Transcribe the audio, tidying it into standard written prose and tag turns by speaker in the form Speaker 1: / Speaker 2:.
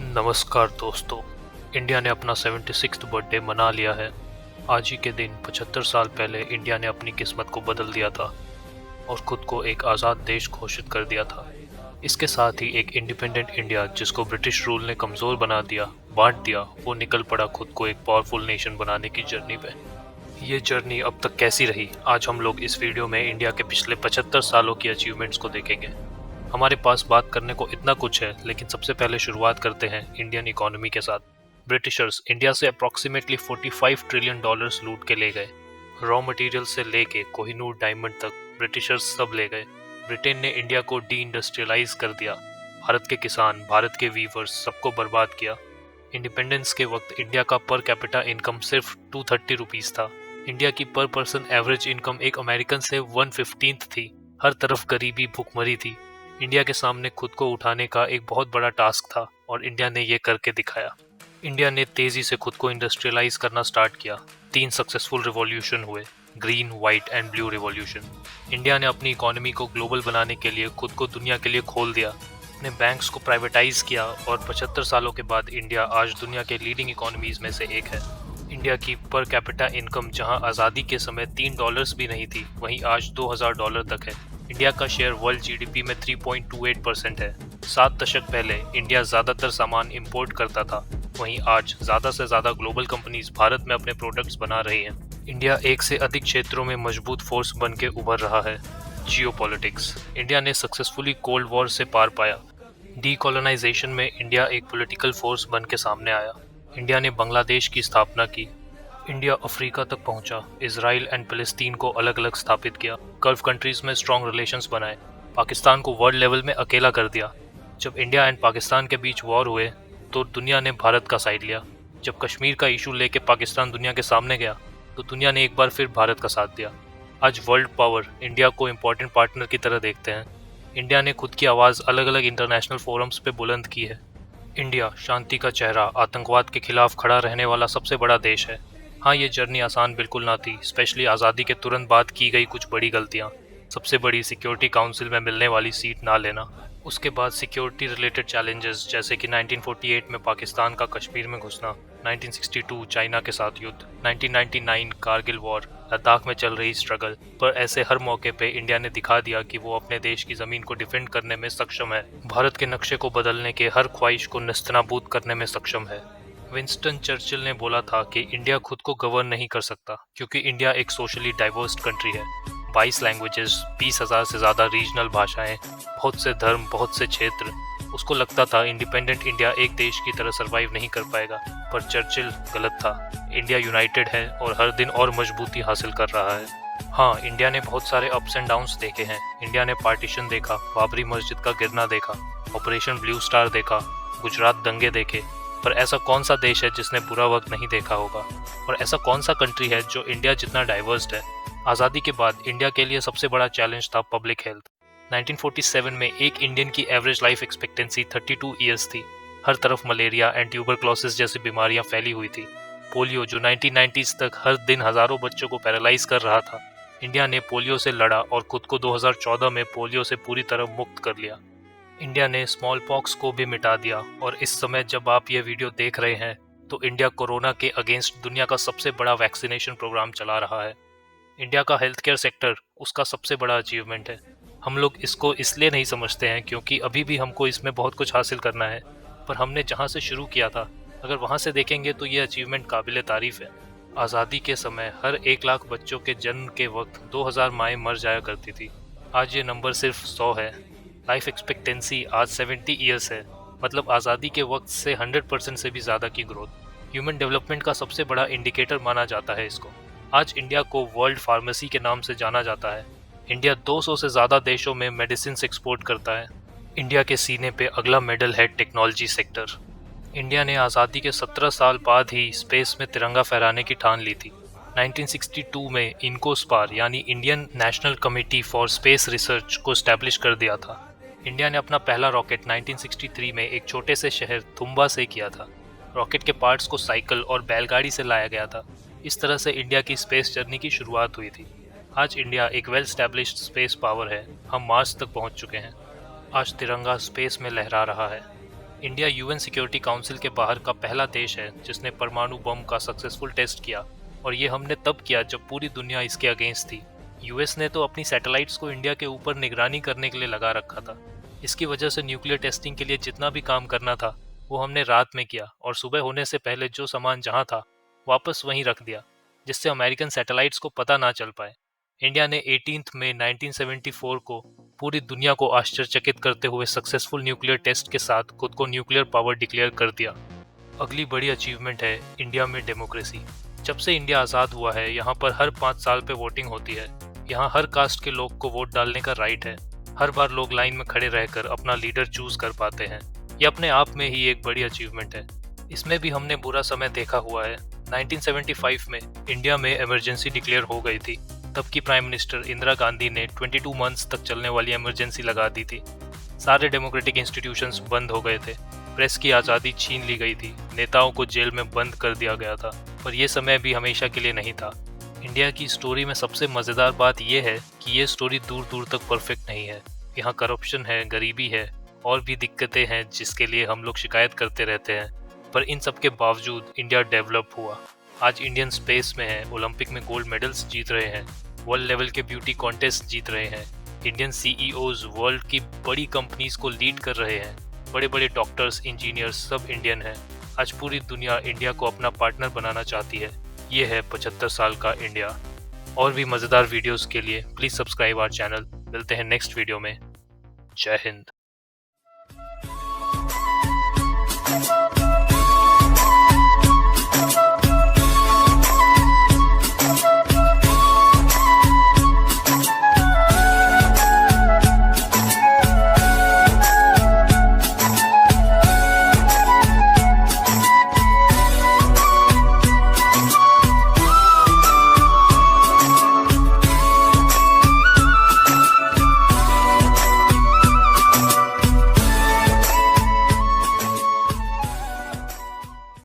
Speaker 1: नमस्कार दोस्तों। इंडिया ने अपना 76th बर्थडे मना लिया है। आज ही के दिन 75 साल पहले इंडिया ने अपनी किस्मत को बदल दिया था और खुद को एक आज़ाद देश घोषित कर दिया था। इसके साथ ही एक इंडिपेंडेंट इंडिया जिसको ब्रिटिश रूल ने कमज़ोर बना दिया, बांट दिया, वो निकल पड़ा खुद को एक पावरफुल नेशन बनाने की जर्नी पे। ये जर्नी अब तक कैसी रही, आज हम लोग इस वीडियो में इंडिया के पिछले 75 सालों की अचीवमेंट्स को देखेंगे। हमारे पास बात करने को इतना कुछ है, लेकिन सबसे पहले शुरुआत करते हैं इंडियन इकोनॉमी के साथ। ब्रिटिशर्स इंडिया से अप्रॉक्सीमेटली 45 ट्रिलियन डॉलर्स लूट के ले गए। रॉ मटेरियल से लेके कोहिनूर डायमंड तक ब्रिटिशर्स सब ले गए। ब्रिटेन ने इंडिया को डी इंडस्ट्रियलाइज कर दिया। भारत के किसान, भारत के वीवर्स सबको बर्बाद किया। इंडिपेंडेंस के वक्त इंडिया का पर कैपिटा इनकम सिर्फ 230 रुपीज़ था। इंडिया की पर पर्सन एवरेज इनकम एक अमेरिकन से 1/15 थी। हर तरफ गरीबी, भुखमरी थी। इंडिया के सामने खुद को उठाने का एक बहुत बड़ा टास्क था और इंडिया ने ये करके दिखाया। इंडिया ने तेजी से खुद को इंडस्ट्रियलाइज करना स्टार्ट किया। 3 सक्सेसफुल रिवॉल्यूशन हुए, green, white and blue revolution. India ने अपनी इकोनॉमी को ग्लोबल बनाने के लिए खुद को दुनिया के लिए खोल दिया। अपने बैंक्स को प्राइवेटाइज किया और 75 सालों के बाद इंडिया आज दुनिया के लीडिंग इकोनॉमीज में से एक है। इंडिया की पर कैपिटा इनकम जहां आज़ादी के समय $3 भी नहीं थी, वहीं आज $2000 तक है। इंडिया का शेयर वर्ल्ड जीडीपी में 3.28% है। 7 दशक पहले इंडिया ज़्यादातर सामान इंपोर्ट करता था, वहीं आज ज़्यादा से ज़्यादा ग्लोबल कंपनीज भारत में अपने प्रोडक्ट्स बना रही हैं। इंडिया एक से अधिक क्षेत्रों में मजबूत फोर्स बन के उभर रहा है। जियोपॉलिटिक्स, इंडिया ने सक्सेसफुली कोल्ड वॉर से पार पाया। डीकोलोनाइजेशन में इंडिया एक पॉलिटिकल फोर्स बन के सामने आया। इंडिया ने बांग्लादेश की स्थापना की। इंडिया अफ्रीका तक पहुंचा। इजराइल एंड फिलिस्तीन को अलग अलग स्थापित किया। गल्फ कंट्रीज में स्ट्रॉन्ग रिलेशंस बनाए। पाकिस्तान को वर्ल्ड लेवल में अकेला कर दिया। जब इंडिया एंड पाकिस्तान के बीच वॉर हुए तो दुनिया ने भारत का साइड लिया। जब कश्मीर का इशू लेके पाकिस्तान दुनिया के सामने गया तो दुनिया ने एक बार फिर भारत का साथ दिया। आज वर्ल्ड पावर इंडिया को इम्पोर्टेंट पार्टनर की तरह देखते हैं। इंडिया ने खुद की आवाज़ अलग अलग इंटरनेशनल फोरम्स पे बुलंद की है। इंडिया शांति का चेहरा, आतंकवाद के खिलाफ खड़ा रहने वाला सबसे बड़ा देश है। हाँ, ये जर्नी आसान बिल्कुल ना थी, स्पेशली आज़ादी के तुरंत बाद की गई कुछ बड़ी गलतियाँ। सबसे बड़ी, सिक्योरिटी काउंसिल में मिलने वाली सीट ना लेना। उसके बाद सिक्योरिटी रिलेटेड चैलेंजेस जैसे कि 1948 में पाकिस्तान का कश्मीर में घुसना, 1962 चाइना के साथ युद्ध, 1999 कारगिल वॉर, लद्दाख में चल रही स्ट्रगल। पर ऐसे हर मौके पे इंडिया ने दिखा दिया कि वो अपने देश की ज़मीन को डिफेंड करने में सक्षम है। भारत के नक्शे को बदलने के हर ख्वाहिश को नेस्तनाबूद करने में सक्षम है। विंस्टन चर्चिल ने बोला था कि इंडिया खुद को गवर्न नहीं कर सकता क्योंकि इंडिया एक सोशली डाइवर्स कंट्री है। 22 लैंग्वेजेस, 20,000 से ज़्यादा रीजनल भाषाएं, बहुत से धर्म, बहुत से क्षेत्र। उसको लगता था इंडिपेंडेंट इंडिया एक देश की तरह सरवाइव नहीं कर पाएगा, पर चर्चिल गलत था। इंडिया यूनाइटेड है और हर दिन और मजबूती हासिल कर रहा है। हाँ, इंडिया ने बहुत सारे अप्स एंड डाउन्स देखे हैं। इंडिया ने पार्टीशन देखा, बाबरी मस्जिद का गिरना देखा, ऑपरेशन ब्लू स्टार देखा, गुजरात दंगे देखे। पर ऐसा कौन सा देश है जिसने बुरा वक्त नहीं देखा होगा? और ऐसा कौन सा कंट्री है जो इंडिया जितना डाइवर्स्ड है? आज़ादी के बाद इंडिया के लिए सबसे बड़ा चैलेंज था पब्लिक हेल्थ। 1947 में एक इंडियन की एवरेज लाइफ एक्सपेक्टेंसी 32 ईयर्स थी। हर तरफ मलेरिया एंड ट्यूबरक्लोसिस जैसी बीमारियां फैली हुई थी। पोलियो जो 1990s तक हर दिन हज़ारों बच्चों को पैरालाइज कर रहा था, इंडिया ने पोलियो से लड़ा और खुद को 2014 में पोलियो से पूरी तरह मुक्त कर लिया। इंडिया ने स्मॉल पॉक्स को भी मिटा दिया और इस समय जब आप ये वीडियो देख रहे हैं तो इंडिया कोरोना के अगेंस्ट दुनिया का सबसे बड़ा वैक्सीनेशन प्रोग्राम चला रहा है। इंडिया का हेल्थ केयर सेक्टर उसका सबसे बड़ा अचीवमेंट है। हम लोग इसको इसलिए नहीं समझते हैं क्योंकि अभी भी हमको इसमें बहुत कुछ हासिल करना है, पर हमने जहाँ से शुरू किया था अगर वहाँ से देखेंगे तो ये अचीवमेंट काबिल तारीफ़ है। आज़ादी के समय हर 1 लाख बच्चों के जन्म के वक्त 2000 माएँ मर जाया करती थी। आज ये नंबर सिर्फ 100 है। लाइफ एक्सपेक्टेंसी आज 70 ईयर्स है, मतलब आज़ादी के वक्त से 100% से भी ज़्यादा की ग्रोथ। ह्यूमन डेवलपमेंट का सबसे बड़ा इंडिकेटर माना जाता है इसको। आज इंडिया को वर्ल्ड फार्मेसी के नाम से जाना जाता है। इंडिया 200 से ज़्यादा देशों में मेडिसिन एक्सपोर्ट करता है। इंडिया के सीने पे अगला मेडल है टेक्नोलॉजी सेक्टर। इंडिया ने आज़ादी के 17 साल बाद ही स्पेस में तिरंगा फहराने की ठान ली थी। 1962 में इनकोस्पार यानी Indian national committee for space research को स्टैब्लिश कर दिया था। इंडिया ने अपना पहला रॉकेट 1963 में एक छोटे से शहर तुम्बा से किया था। रॉकेट के पार्ट्स को साइकिल और बैलगाड़ी से लाया गया था। इस तरह से इंडिया की स्पेस जर्नी की शुरुआत हुई थी। आज इंडिया एक वेल स्टैब्लिश्ड स्पेस पावर है। हम मार्स तक पहुंच चुके हैं। आज तिरंगा स्पेस में लहरा रहा है। इंडिया यूएन सिक्योरिटी काउंसिल के बाहर का पहला देश है जिसने परमाणु बम का सक्सेसफुल टेस्ट किया, और ये हमने तब किया जब पूरी दुनिया इसके अगेंस्ट थी। यूएस ने तो अपनी सैटेलाइट्स को इंडिया के ऊपर निगरानी करने के लिए लगा रखा था। इसकी वजह से न्यूक्लियर टेस्टिंग के लिए जितना भी काम करना था वो हमने रात में किया, और सुबह होने से पहले जो सामान जहां था वापस वहीं रख दिया, जिससे अमेरिकन सैटेलाइट्स को पता ना चल पाए। इंडिया ने 18 मई 1974 को पूरी दुनिया को आश्चर्यचकित करते हुए सक्सेसफुल न्यूक्लियर टेस्ट के साथ खुद को न्यूक्लियर पावर डिक्लेयर कर दिया। अगली बड़ी अचीवमेंट है इंडिया में डेमोक्रेसी। जब से इंडिया आज़ाद हुआ है, यहाँ पर हर 5 साल पे वोटिंग होती है। यहाँ हर कास्ट के लोग को वोट डालने का राइट है। हर बार लोग लाइन में खड़े रहकर अपना लीडर चूज कर पाते हैं। ये अपने आप में ही एक बड़ी अचीवमेंट है। इसमें भी हमने बुरा समय देखा हुआ है। 1975 में इंडिया में इमरजेंसी डिक्लेयर हो गई थी। तब की प्राइम मिनिस्टर इंदिरा गांधी ने 22 मंथ्स तक चलने वाली इमरजेंसी लगा दी थी। सारे डेमोक्रेटिक इंस्टीट्यूशंस बंद हो गए थे, प्रेस की आज़ादी छीन ली गई थी, नेताओं को जेल में बंद कर दिया गया था। पर यह समय भी हमेशा के लिए नहीं था। इंडिया की स्टोरी में सबसे मज़ेदार बात यह है कि ये स्टोरी दूर दूर तक परफेक्ट नहीं है। यहाँ करप्शन है, गरीबी है, और भी दिक्कतें हैं जिसके लिए हम लोग शिकायत करते रहते हैं। पर इन सब के बावजूद इंडिया डेवलप हुआ। आज इंडियन स्पेस में है, ओलंपिक में गोल्ड मेडल्स जीत रहे हैं, वर्ल्ड लेवल के ब्यूटी कॉन्टेस्ट जीत रहे हैं। इंडियन सीईओज वर्ल्ड की बड़ी कंपनीज को लीड कर रहे हैं। बड़े बड़े डॉक्टर्स, इंजीनियर्स सब इंडियन हैं। आज पूरी दुनिया इंडिया को अपना पार्टनर बनाना चाहती है। ये है 75 साल का इंडिया। और भी मज़ेदार वीडियोस के लिए प्लीज़ सब्सक्राइब आवर चैनल। मिलते हैं नेक्स्ट वीडियो में। जय हिंद।